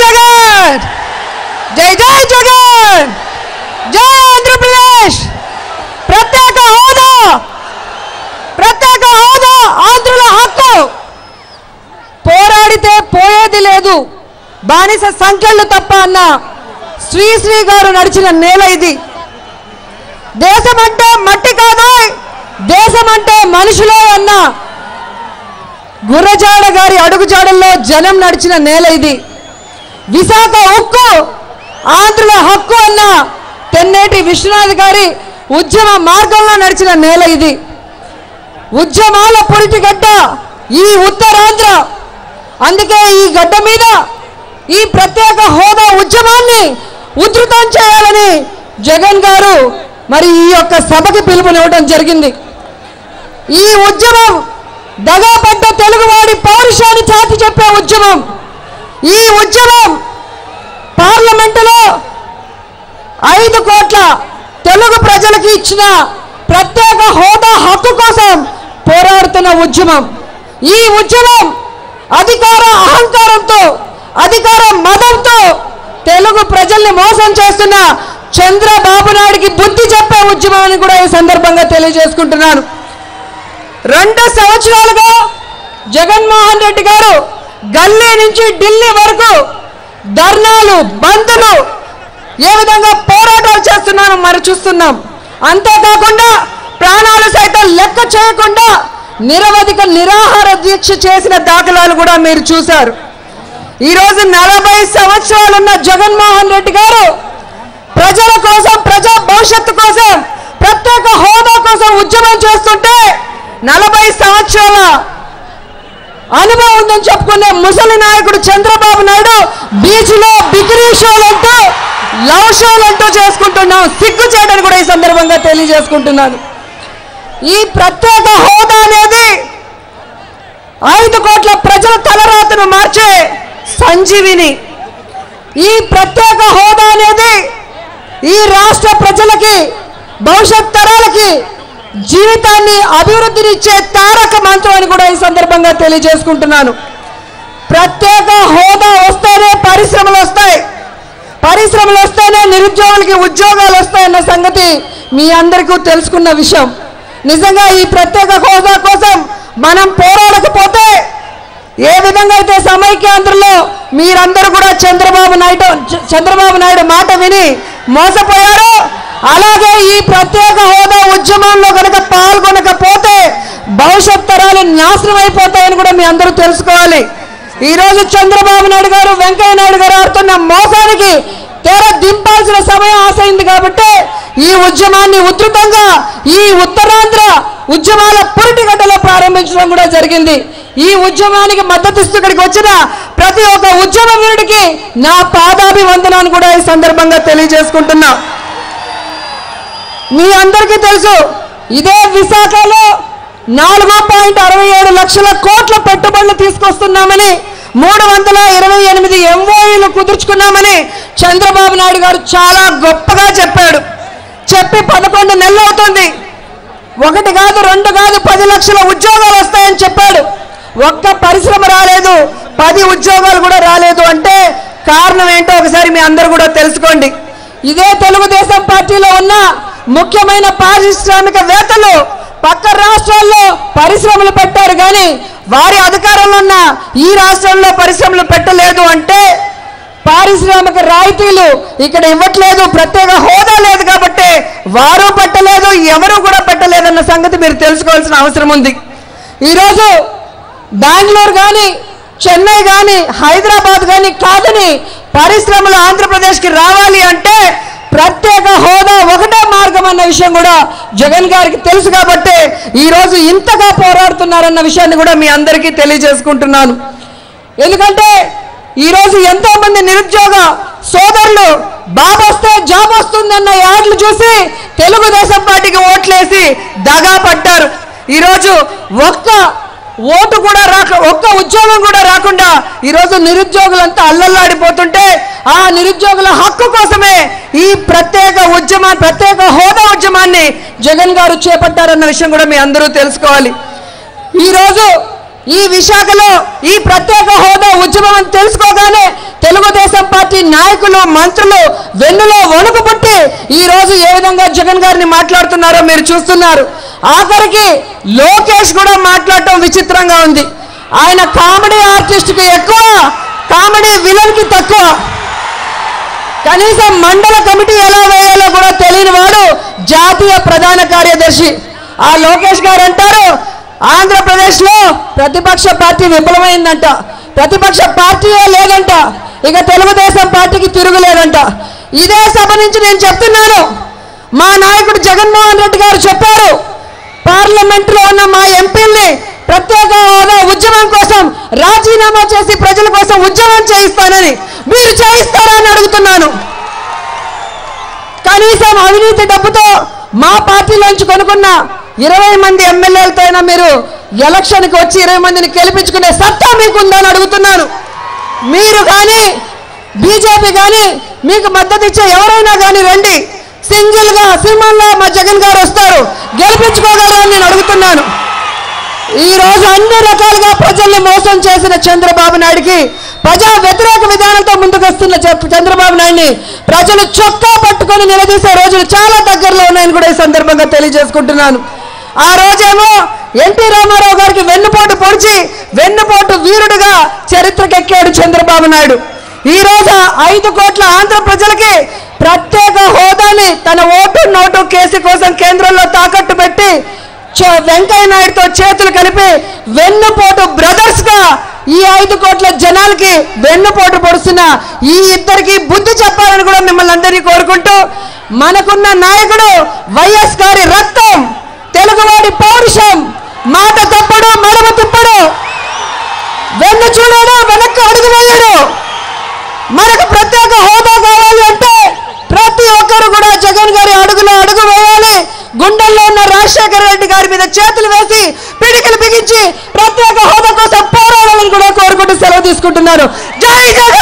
జగన్, జై జై జగన్, జై ఆంధ్రప్రదేశ్, ప్రత్యేక హోదా, ప్రత్యేక హోదా ఆంధ్రుల హక్కు. పోరాడితే పోయేది లేదు, బానిస సంఖ్యలు తప్ప అన్న శ్రీశ్రీ గారు నడిచిన నేల ఇది. దేశం అంటే మట్టి కాదు, దేశం అంటే మనుషులే అన్న గుర్రజాడ గారి అడుగుజాడల్లో జనం నడిచిన నేల ఇది. విశాఖ ఉక్కు ఆంధ్రుల హక్కు అన్న తెన్నేటి విశ్వనాథ్ గారి ఉద్యమ మార్గంలో నడిచిన నేల ఇది. ఉద్యమాల పురిటిగడ్డ ఈ ఉత్తరాంధ్ర. అందుకే ఈ గడ్డ మీద ఈ ప్రత్యేక హోదా ఉద్యమాన్ని ఉధృతం చేయాలని జగన్ గారు మరి ఈ యొక్క సభకి పిలుపునివ్వడం జరిగింది. ఈ ఉద్యమం దగాపడ్డ తెలుగువాడి పౌరుషాన్ని చాటి చెప్పే ఉద్యమం. ఈ ఉద్యమం పార్లమెంటులో 5 కోట్ల తెలుగు ప్రజలకు ఇచ్చిన ప్రత్యేక హోదా హక్కు కోసం పోరాడుతున్న ఉద్యమం. ఈ ఉద్యమం అధికార అహంకారంతో, అధికార మదంతో తెలుగు ప్రజల్ని మోసం చేస్తున్న చంద్రబాబు నాయుడికి బుద్ధి చెప్పే ఉద్యమం అని కూడా ఈ సందర్భంగా తెలియజేసుకుంటున్నాను. 2 సంవత్సరాలుగా జగన్మోహన్ రెడ్డి గారు గల్లీ నుంచి ఢిల్లీ వరకు ధర్నాలు, బంద్లు, ఏ విధంగా పోరాటాలు చేస్తున్నారో మరి చూస్తున్నాం. అంతేకాకుండా ప్రాణాలు సైతం లెక్క చేయకుండా నిరవధిక నిరాహార దీక్ష చేసిన దాఖలాలు కూడా మీరు చూశారు. ఈరోజు 40 సంవత్సరాలున్న జగన్మోహన్ రెడ్డి గారు ప్రజల కోసం, ప్రజా భవిష్యత్తు కోసం, ప్రత్యేక హోదా కోసం ఉద్యమం చేస్తుంటే 40 సంవత్సరాల అనుభవం ఉందని చెప్పుకునే ముసలి నాయకుడు చంద్రబాబు నాయుడు బీచ్లో బికినీ షోలంటూ, లవ్ షోలంటూ చేసుకుంటున్నాం. సిగ్గు చేయడానికి కూడా ఈ సందర్భంగా తెలియజేసుకుంటున్నాను. ఈ ప్రత్యేక హోదా అనేది 5 కోట్ల ప్రజల తలరాతను మార్చే సంజీవిని. ఈ ప్రత్యేక హోదా అనేది ఈ రాష్ట్ర ప్రజలకి, భవిష్యత్ తరాలకి జీవితాన్ని, అభివృద్ధినిచ్చే తారక మంత్రం అని కూడా ఈ సందర్భంగా తెలియజేసుకుంటున్నాను. ప్రత్యేక హోదా వస్తేనే పరిశ్రమలు వస్తాయి, పరిశ్రమలు వస్తేనే నిరుద్యోగులకి ఉద్యోగాలు వస్తాయన్న సంగతి మీ అందరికీ తెలుసుకున్న విషయం. నిజంగా ఈ ప్రత్యేక హోదా కోసం మనం పోరాడకపోతే ఏ విధంగా అయితే సమైక్యాంధ్రలో మీరందరూ కూడా చంద్రబాబు నాయుడు మాట విని మోసపోయారో, అలాగే ఈ ప్రత్యేక హోదా ఉద్యమంలో కనుక పాల్గొనకపోతే భవిష్యత్ తరాలు నాశనం అయిపోతాయని కూడా మీ అందరూ తెలుసుకోవాలి. ఈరోజు చంద్రబాబు నాయుడు గారు, వెంకయ్య నాయుడు గారు ఆడుతున్న మోసానికి తెర దింపాల్సిన సమయం ఆసైంది. కాబట్టి ఈ ఉద్యమాన్ని ఉధృతంగా ఈ ఉత్తరాంధ్ర ఉద్యమాల పురిటిగడ్డలో ప్రారంభించడం కూడా జరిగింది. ఈ ఉద్యమానికి మద్దతిస్తూ ఇక్కడికి వచ్చిన ప్రతి ఒక్క ఉద్యమ వీరుడికి నా పాదాభివందనాన్ని కూడా ఈ సందర్భంగా తెలియజేసుకుంటున్నా. మీ అందరికీ తెలుసు, ఇదే విశాఖలో 4.67 లక్షల కోట్ల పెట్టుబడులు తీసుకొస్తున్నామని, 328 MOUలు కుదుర్చుకున్నామని చంద్రబాబు నాయుడు గారు చాలా గొప్పగా చెప్పాడు. చెప్పి 11 నెలలు అవుతుంది. 1 కాదు, 2 కాదు, 10 లక్షల ఉద్యోగాలు వస్తాయని చెప్పాడు. ఒక్క పరిశ్రమ రాలేదు, 10 ఉద్యోగాలు కూడా రాలేదు. అంటే కారణం ఏంటో ఒకసారి మీ అందరూ కూడా తెలుసుకోండి. ఇదే తెలుగుదేశం పార్టీలో ఉన్న ముఖ్యమైన పారిశ్రామికవేత్తలు పక్క రాష్ట్రాల్లో పరిశ్రమలు పెట్టారు, కానీ వారి అధికారంలో ఉన్న ఈ రాష్ట్రంలో పరిశ్రమలు పెట్టలేదు. అంటే పారిశ్రామిక రాయితీలు ఇక్కడ ఇవ్వట్లేదు, ప్రత్యేక హోదా లేదు కాబట్టి వారు పెట్టలేదు, ఎవరు కూడా పెట్టలేదన్న సంగతి మీరు తెలుసుకోవాల్సిన అవసరం ఉంది. ఈరోజు బెంగళూరు కానీ, చెన్నై కానీ, హైదరాబాద్ కానీ కాదని పరిశ్రమలు ఆంధ్రప్రదేశ్కి రావాలి అంటే ప్రత్యేక హోదా ఒకటే మార్గం అన్న విషయం కూడా జగన్ గారికి తెలుసు. కాబట్టి ఈరోజు ఇంతగా పోరాడుతున్నారన్న విషయాన్ని కూడా మీ అందరికీ తెలియజేసుకుంటున్నాను. ఎందుకంటే ఈరోజు ఎంతో మంది నిరుద్యోగ సోదరులు బాబు వస్తే జాబ్ వస్తుందన్న యాడ్లు చూసి తెలుగుదేశం పార్టీకి ఓట్లేసి దగా పడ్డారు. ఈరోజు ఒక్క ఉద్యోగం కూడా రాకుండా ఈరోజు నిరుద్యోగులంతా అల్లల్లాడిపోతుంటే ఆ నిరుద్యోగుల హక్కు కోసమే ఈ ప్రత్యేక హోదా ఉద్యమాన్ని జగన్ గారు చేపట్టారన్న విషయం కూడా మీ అందరూ తెలుసుకోవాలి. ఈరోజు ఈ విశాఖలో ఈ ప్రత్యేక హోదా ఉద్యమం అని తెలుసుకోగానే తెలుగుదేశం పార్టీ నాయకులు మంత్రులు వెన్నులో వణుకు పుట్టి ఈ రోజు ఏ విధంగా జగన్ గారిని మాట్లాడుతున్నారో మీరు చూస్తున్నారు. ఆఖరికి లోకేష్ కూడా మాట్లాడటం విచిత్రంగా ఉంది. ఆయన కామెడీ ఆర్టిస్ట్కి ఎక్కువ, కామెడీ విలన్కి తక్కువ. కనీసం మండల కమిటీ ఎలా వేయాలో కూడా తెలియని వాడు జాతీయ ప్రధాన కార్యదర్శి. ఆ లోకేష్ గారు అంటారు ఆంధ్రప్రదేశ్లో ప్రతిపక్ష పార్టీ విఫలమైందంట, ప్రతిపక్ష పార్టీయే లేదంట, ఇక తెలుగుదేశం పార్టీకి తిరుగులేదంట. ఇదే సభ నుంచి నేను చెప్తున్నాను, మా నాయకుడు జగన్మోహన్ రెడ్డి గారు చెప్పారు పార్లమెంట్లో ఉన్న మా ఎంపీల్ని ప్రత్యేక హోదా ఉద్యమం కోసం రాజీనామా చేసి ప్రజల కోసం ఉద్యమం చేయిస్తానని. మీరు చేయిస్తారా అని అడుగుతున్నాను. కనీసం అవినీతి డబ్బుతో మా పార్టీలోంచి కొనుక్కున్న 20 మంది ఎమ్మెల్యేలతో అయినా మీరు ఎలక్షన్కి వచ్చి 20 మందిని గెలిపించుకునే సత్తా మీకుందని అడుగుతున్నాను. మీరు కానీ బీజేపీ కానీ మీకు మద్దతు ఇచ్చే ఎవరైనా కానీ రండి, సింగిల్గా సింహంలో మా జగన్ గారు వస్తారు, గెలిపించుకోగలరని నేను అడుగుతున్నాను. ఈరోజు అన్ని రకాలుగా ప్రజల్ని మోసం చేసిన చంద్రబాబు నాయుడికి, ప్రజా వ్యతిరేక విధానంతో ముందుకు వస్తున్న చంద్రబాబు నాయుడిని ప్రజలు చొక్కా పట్టుకొని నిలదీసే రోజులు చాలా దగ్గరలో ఉన్నాయని కూడా ఈ సందర్భంగా తెలియజేసుకుంటున్నాను. ఆ రోజేమో ఎన్టీ రామారావు గారికి వెన్నుపోటు పొడిచి వెన్నుపోటు వీరుడుగా చరిత్రకెక్కాడు చంద్రబాబు నాయుడు. ఈ రోజు 5 కోట్ల ఆంధ్ర ప్రజలకి ప్రత్యేక హోదాని తన ఓటు నోటు కేసు కోసం కేంద్రంలో తాకట్టు పెట్టి వెంకయ్య నాయుడుతో చేతులు కలిపి వెన్నుపోటు బ్రదర్స్ గా ఈ 5 కోట్ల జనాలకి వెన్నుపోటు పొడుస్తున్న ఈ ఇద్దరికి బుద్ధి చెప్పాలని కూడా మిమ్మల్ని అందరినీ కోరుకుంటూ, మనకున్న నాయకుడు వైఎస్ గారి రక్తం, తెలుగువాడి పౌరుషం, మాట తప్పడు మడమ తిప్పడు, వెన్ను చూడడు వెనక్కి అడుగు వేయడు. మనకు ప్రత్యేక హోదా కావాలి అంటే ప్రతి ఒక్కరు కూడా జగన్ గారి అడుగులో అడుగు వేయాలి. గుండెల్లో ఉన్న రాజశేఖర రెడ్డి గారి మీద చేతులు వేసి పిడికిలు బిగించి ప్రత్యేక హోదా కోసం పోరాడాలని కూడా కోరుకుంటూ సెలవు తీసుకుంటున్నారు. జై జగన్.